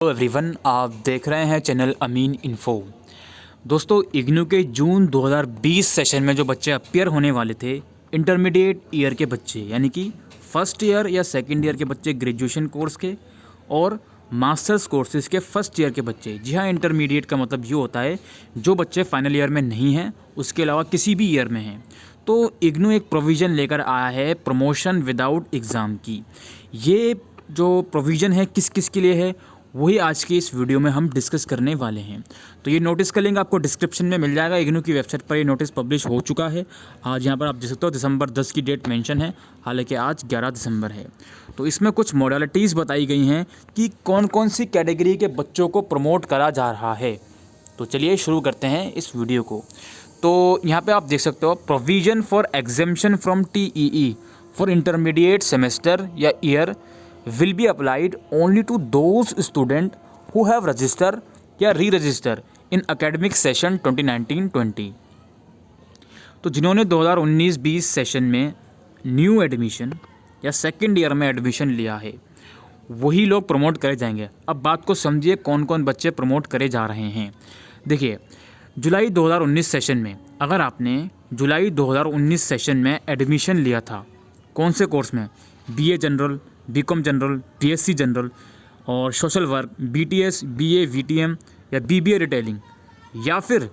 Hello everyone, आप देख रहे हैं चैनल अमीन इन्फो। दोस्तों, इग्नू के जून 2020 सेशन में जो बच्चे अपीयर होने वाले थे, इंटरमीडिएट ईयर के बच्चे यानी कि फर्स्ट ईयर या सेकंड ईयर के बच्चे ग्रेजुएशन कोर्स के और मास्टर्स कोर्सेज़ के फर्स्ट ईयर के बच्चे। जी हाँ, इंटरमीडिएट का मतलब ये होता है जो बच्चे फाइनल ईयर में नहीं हैं, उसके अलावा किसी भी ईयर में हैं। तो इग्नू एक प्रोविज़न लेकर आया है प्रमोशन विदाउट एग्ज़ाम की। ये जो प्रोविज़न है किस किस के लिए है, वही आज की इस वीडियो में हम डिस्कस करने वाले हैं। तो ये नोटिस का लिंक आपको डिस्क्रिप्शन में मिल जाएगा। इग्नू की वेबसाइट पर ये नोटिस पब्लिश हो चुका है। आज यहाँ पर आप देख सकते हो दिसंबर 10 की डेट मेंशन है, हालांकि आज 11 दिसंबर है। तो इसमें कुछ मॉडलिटीज़ बताई गई हैं कि कौन कौन सी कैटेगरी के बच्चों को प्रमोट करा जा रहा है। तो चलिए शुरू करते हैं इस वीडियो को। तो यहाँ पर आप देख सकते हो provision for exemption from TEE for intermediate semester या year will be applied only to those student who have register या re-register in academic session 2019-20। तो जिन्होंने 2019-20 सेशन में न्यू एडमिशन या सेकेंड ईयर में एडमिशन लिया है, वही लोग प्रमोट करे जाएंगे। अब बात को समझिए कौन कौन बच्चे प्रमोट करे जा रहे हैं। देखिए, जुलाई 2019 सेशन में अगर आपने जुलाई 2019 सेशन में एडमिशन लिया था, कौन से कोर्स में, BA general, BCom general, BSc general और social work, BTS, BA, VTM या BBA रिटेलिंग, या फिर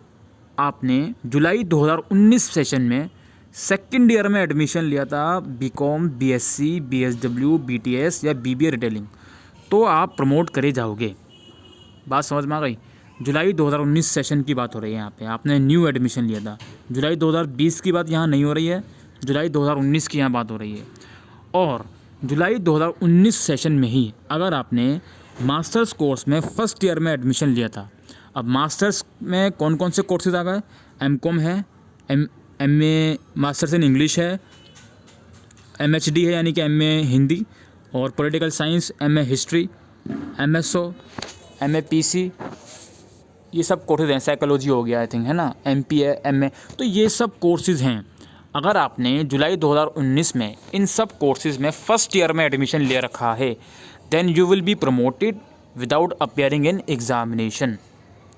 आपने जुलाई 2019 सेशन में सेकेंड ईयर में एडमिशन लिया था BCom, BSc, BSW, BTS या BBA रिटेलिंग, तो आप प्रमोट करे जाओगे। बात समझ में आ गई। जुलाई 2019 सेशन की बात हो रही है यहाँ पे, आपने न्यू एडमिशन लिया था। जुलाई 2020 की बात यहाँ नहीं हो रही है, जुलाई 2019 की यहाँ बात हो रही है। और जुलाई 2019 सेशन में ही अगर आपने मास्टर्स कोर्स में फ़र्स्ट ईयर में एडमिशन लिया था, अब मास्टर्स में कौन कौन से कोर्सेज आ गए, MCom है, MA मास्टर्स इन इंग्लिश है, MHD है यानी कि MA हिंदी और political science, MA history, MSO, MA PC, ये सब कोर्सेज हैं। साइकोलॉजी हो गया आई थिंक, है ना, MPA, MA, तो ये सब कोर्सेज हैं। अगर आपने जुलाई 2019 में इन सब कोर्सेज़ में फ़र्स्ट ईयर में एडमिशन ले रखा है, then you will be promoted without appearing in examination.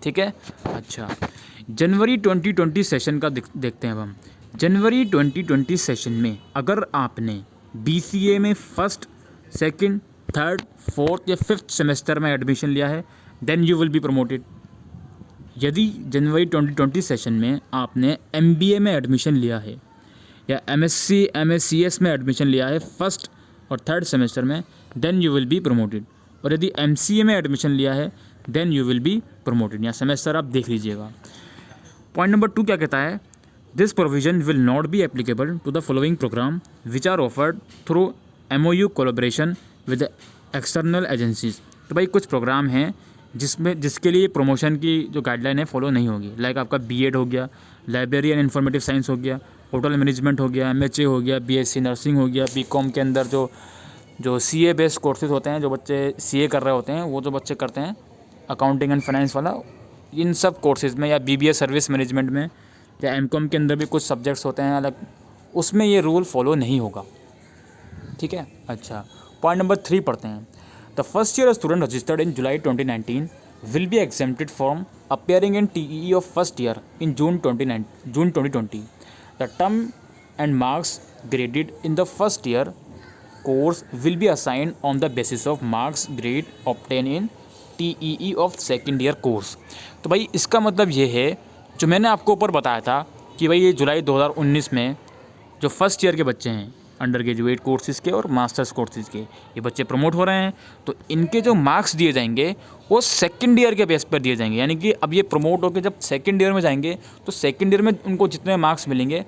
ठीक है। अच्छा, जनवरी 2020 सेशन का देखते हैं अब हम। जनवरी 2020 सेशन में अगर आपने BCA में फर्स्ट, सेकंड, थर्ड, फोर्थ या फिफ्थ सेमेस्टर में एडमिशन लिया है, then you will be promoted. यदि जनवरी 2020 सेशन में आपने MBA में एडमिशन लिया है या MSc, MACS में एडमिशन लिया है फर्स्ट और थर्ड सेमेस्टर में, then you will be promoted. और यदि MCA में एडमिशन लिया है, then you will be promoted. या सेमेस्टर आप देख लीजिएगा। पॉइंट नंबर 2 क्या कहता है, this provision will not be applicable to the following programme which are offered through MOU collaboration with external agencies. तो भाई कुछ प्रोग्राम हैं जिसके लिए प्रमोशन की जो गाइडलाइन है फॉलो नहीं होगी। लाइक आपका B.Ed हो गया, लाइब्रेरी एंड इन्फॉर्मेटिव साइंस हो गया, होटल मैनेजमेंट हो गया, MHA हो गया, BSc नर्सिंग हो गया, BCom के अंदर जो CA बेस्ड कोर्सेज होते हैं, जो बच्चे CA कर रहे होते हैं, वो जो बच्चे करते हैं अकाउंटिंग एंड फाइनेंस वाला, इन सब कोर्सेज़ में, या BBA सर्विस मैनेजमेंट में, या MCom के अंदर भी कुछ सब्जेक्ट्स होते हैं अलग, उसमें ये रूल फॉलो नहीं होगा। ठीक है। अच्छा, पॉइंट नंबर 3 पढ़ते हैं। The first year student registered in July 2019 will be exempted from appearing in TEE of first year in June 2020. The term and marks graded in the first year course will be assigned on the basis of marks grade obtained in TEE of second year course. तो भाई इसका मतलब ये है, जो मैंने आपको ऊपर बताया था कि भाई ये जुलाई 2019 में जो फर्स्ट ईयर के बच्चे हैं अंडर ग्रेजुएट कोर्सेज़ के और मास्टर्स कोर्सेज़ के, ये बच्चे प्रमोट हो रहे हैं, तो इनके जो मार्क्स दिए जाएंगे वो सेकंड ईयर के बेस पर दिए जाएंगे। यानी कि अब ये प्रमोट होकर जब सेकंड ईयर में जाएंगे, तो सेकंड ईयर में उनको जितने मार्क्स मिलेंगे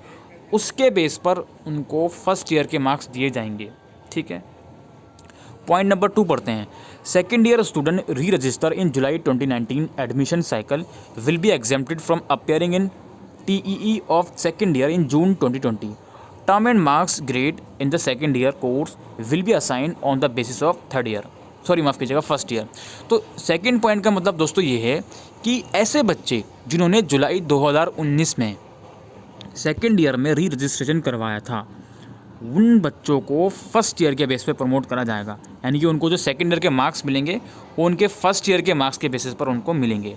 उसके बेस पर उनको फर्स्ट ईयर के मार्क्स दिए जाएंगे। ठीक है। पॉइंट नंबर 2 पढ़ते हैं। सेकेंड ईयर स्टूडेंट री register in July 2019 admission cycle will be exempted from appearing in TEE of second year in June 2020. Term and marks grade in the second year course will be assigned on the basis of third year. Sorry, माफ़ कीजिएगा, first year. तो second point का मतलब दोस्तों ये है कि ऐसे बच्चे जिन्होंने जुलाई 2019 में सेकंड ईयर में री रजिस्ट्रेशन करवाया था, उन बच्चों को फर्स्ट ईयर के बेस पे प्रमोट करा जाएगा, यानी कि उनको जो सेकेंड ईयर के मार्क्स मिलेंगे वो उनके फर्स्ट ईयर के मार्क्स के बेसिस पर उनको मिलेंगे।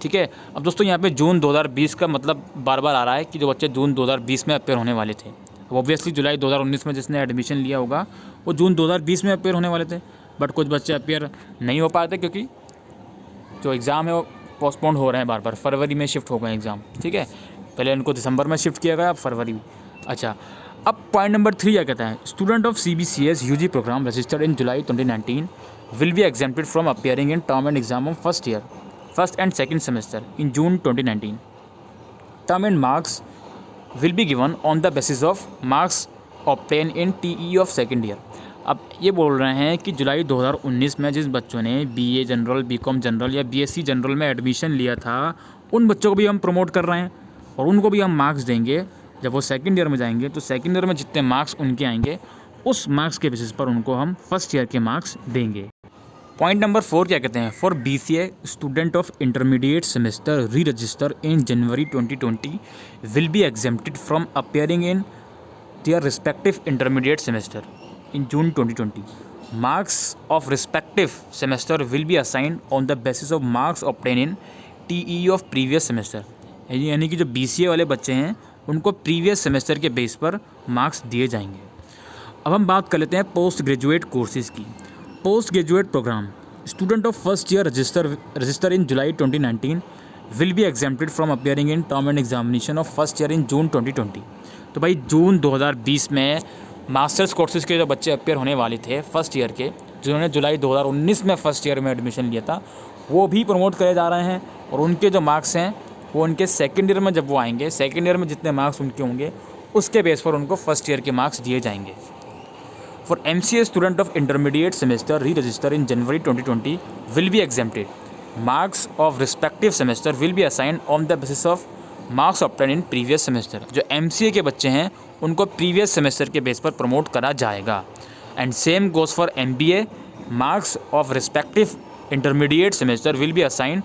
ठीक है। अब दोस्तों यहाँ पे जून 2020 का मतलब बार बार आ रहा है कि जो बच्चे जून 2020 में अपेयर होने वाले थे, ऑब्वियसली जुलाई 2019 में जिसने एडमिशन लिया होगा वो जून 2020 में अपेयर होने वाले थे, बट कुछ बच्चे अपेयर नहीं हो पाए थे क्योंकि जो एग्ज़ाम है वो पोस्टपोन्ड हो रहे हैं, बार बार फरवरी में शिफ्ट हो गए एग्ज़ाम। ठीक है, पहले उनको दिसंबर में शिफ्ट किया गया, अब फरवरी में। अच्छा, अब पॉइंट नंबर 3 क्या कहता है, student of CBCS UG programme registered in July 2019 will be exempted from appearing in term end exam of first and second semester in June 2019। Term end marks will be given on the basis of marks obtain in TE of second year. अब ये बोल रहे हैं कि जुलाई 2019 में जिस बच्चों ने BA जनरल, BCom जनरल या BSc जनरल में एडमिशन लिया था उन बच्चों को भी हम प्रमोट कर रहे हैं और उनको भी हम मार्क्स देंगे। जब वो सेकंड ईयर में जाएंगे तो सेकंड ईयर में जितने मार्क्स उनके आएंगे उस मार्क्स के बेसिस पर उनको हम फर्स्ट ईयर के मार्क्स देंगे। पॉइंट नंबर 4 क्या कहते हैं, for BCA student of intermediate semester re register in January 2020 will be exempted from appearing in their respective intermediate semester in June 2020. Marks of respective semester will be assigned on the basis of marks obtained in TE of previous semester. यानी कि जो BCA वाले बच्चे हैं उनको previous semester के base पर marks दिए जाएंगे। अब हम बात कर लेते हैं पोस्ट ग्रेजुएट कोर्सेज़ की। Post graduate program student of first year register in July 2019 will be exempted from appearing in term end examination of first year in June 2020। तो भाई जून 2020 में मास्टर्स कोर्सेज़ के जो बच्चे अपेयर होने वाले थे फर्स्ट ईयर के, जिन्होंने जुलाई 2019 में फ़र्स्ट ईयर में एडमिशन लिया था, वो भी प्रमोट करे जा रहे हैं और उनके जो मार्क्स हैं वो उनके सेकेंड ईयर में जब वो आएंगे, सेकेंड ईयर में जितने मार्क्स उनके होंगे उसके बेस पर उनको फर्स्ट ईयर के मार्क्स दिए जाएंगे। For MCA student of intermediate semester re register in January 2020 will be exempted. Marks of respective semester will be assigned on the basis of marks obtain in previous semester. जो MCA के बच्चे हैं उनको previous semester के base पर promote करा जाएगा। And same goes for MBA। Marks of respective intermediate semester will be assigned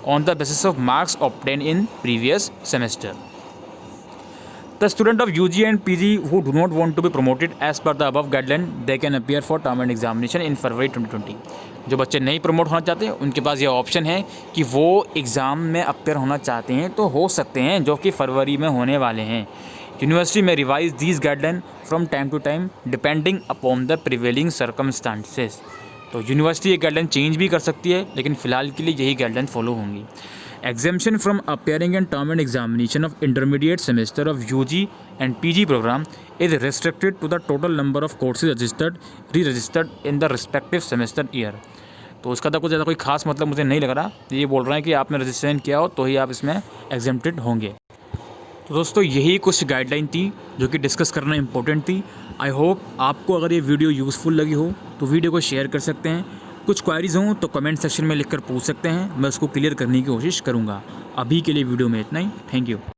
on the basis of marks obtain in previous semester. The student of UG and PG who do not want to be promoted as per the above guideline, they can appear for term and examination in February 2020। जो बच्चे नहीं promote होना चाहते उनके पास ये option है कि वो एग्ज़ाम में अपेयर होना चाहते हैं तो हो सकते हैं, जो कि फरवरी में होने वाले हैं। यूनिवर्सिटी में revise these guideline from time to time depending upon the prevailing circumstances. तो यूनिवर्सिटी ये गाइडलाइन चेंज भी कर सकती है, लेकिन फ़िलहाल के लिए यही गाइडलाइन फॉलो होंगी। Exemption from appearing in term and examination of intermediate semester of UG and PG program is restricted to the total number of courses re-registered in the respective semester year। तो उसका तो कुछ ज़्यादा कोई खास मतलब मुझे नहीं लग रहा। ये बोल रहे हैं कि आपने रजिस्ट्रेशन किया हो तो ही आप इसमें एग्जेम्प्टेड होंगे। तो दोस्तों यही कुछ गाइडलाइन थी जो कि डिस्कस करना इंपॉर्टेंट थी। आई होप आपको अगर ये वीडियो यूज़फुल लगी हो तो वीडियो को शेयर कर सकते हैं। कुछ क्वारीज़ हों तो कमेंट सेक्शन में लिखकर पूछ सकते हैं, मैं उसको क्लियर करने की कोशिश करूँगा। अभी के लिए वीडियो में इतना ही। Thank you.